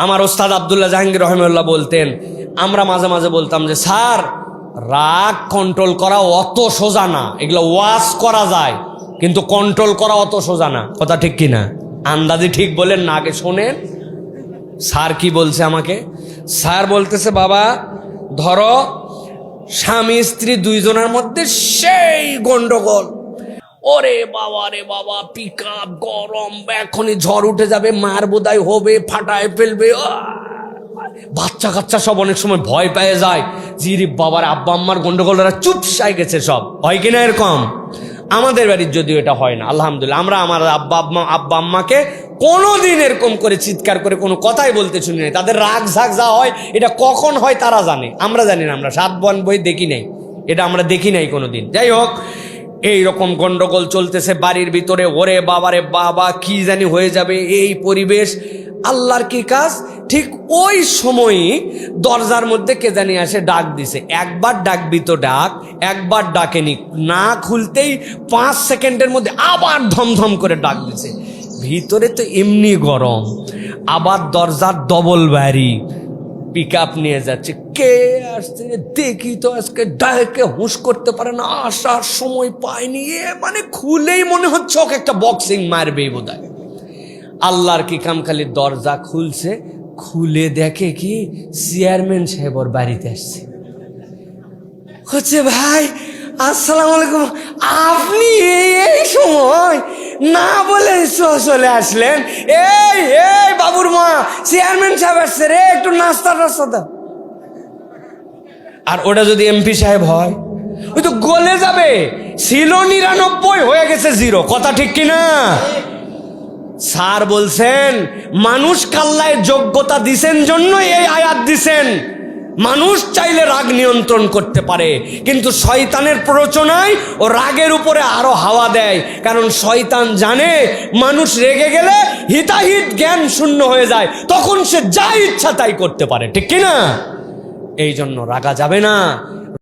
আমার ওস্তাদ আব্দুল্লাহ জাহাঙ্গীর রহমাতুল্লাহ বলতেন, আমরা মাঝে মাঝে বলতাম যে স্যার রাগ কন্ট্রোল করা অত সোজা না, এগুলো ওয়াশ করা যায় কিন্তু কন্ট্রোল করা অত সোজা না। কথা ঠিক কিনা? আন্দাজি ঠিক বলেন না, আগে শোনেন স্যার কি বলছে আমাকে। স্যার বলতেছে, বাবা ধরো স্বামী স্ত্রী দুইজনের মধ্যে সেই গন্ডগোল, ওরে বাবা রে বাবা, পিক আপ গরম, এখনই ঝড় উঠে যাবে, মার বোধহয় হবে, ফাটায় ফেলবে, বাচ্চা কাচ্চা সব অনেক সময় ভয় পেয়ে যায়, জিরি বাবার আব্বা আম্মার গন্ডগোলরা চুপসাই গেছে সব, হয় কিনা এরকম? আমাদের বাড়ির যদিও এটা হয় না আলহামদুলিল্লাহ, আমরা আমার আব্বা আম্মাকে কোনোদিন এরকম করে চিৎকার করে কোনো কথাই বলতে শুনি নাই। তাদের রাগ ঝাগ যা হয় এটা কখন হয় তারা জানে, আমরা জানি না, আমরা 7 বন বই দেখি নাই, এটা আমরা দেখি নাই কোনোদিন। যাই হোক, এইরকম গন্ডগোল চলতেছে বাড়ির ভিতরে, ওরে বাবারে বাবা কি জানি হয়ে যাবে এই পরিবেশ। আল্লাহর কি কাজ, ঠিক ওই সময়ই দরজার মধ্যে কে জানি আসে ডাক দিছে। একবার ডাকবি তো ডাক, একবার ডাকেনি, না খুলতেই 5 সেকেন্ডের মধ্যে আবার ধমধম করে ডাক দিছে। ভিতরে তো এমনি গরম, আবার দরজার ডবল বাড়ি, পিক আপ নিয়ে যাচ্ছে, কে আসছে দেখি তো, আজকে ডাকে হুঁশ করতে পারে না, আসার সময় পায়নি, মানে খুলেই মনে হচ্ছে ওকে একটা বক্সিং মারবে বোধহয়। আল্লাহর কি কাম, খালি দরজা খুলছে, খুলে দেখে কি চেয়ারম্যান সাহেব ওর বাড়িতে আসছে। হচ্ছে ভাই আসসালামু আলাইকুম, আপনি এই সময় না বলে চলে আসলেন, এই এই বাবুর মা চেয়ারম্যান সাহেব আসছে রে, একটু নাস্তা টাস্তা দাও। আর ওটা যদি এমপি সাহেব হয়, ওই তো গলে যাবে, ছিল 99 হয়ে গেছে 0। কথা ঠিক কিনা? স্যার বলছেন মানুষ কাল্লায় যোগ্যতা দিছেন জন্য এই আয়াত দিছেন। মানুষ চাইলে রাগ নিয়ন্ত্রণ করতে পারে, কিন্তু শয়তানের প্ররোচনায় ও রাগের উপরে আরো হাওয়া দেয়। কারণ শয়তান জানে মানুষ রেগে গেলে হিতাহিত জ্ঞান শূন্য হয়ে যায়, তখন সে যা ইচ্ছা তাই করতে পারে। ঠিক কিনা? এই জন্য রাগা যাবে না।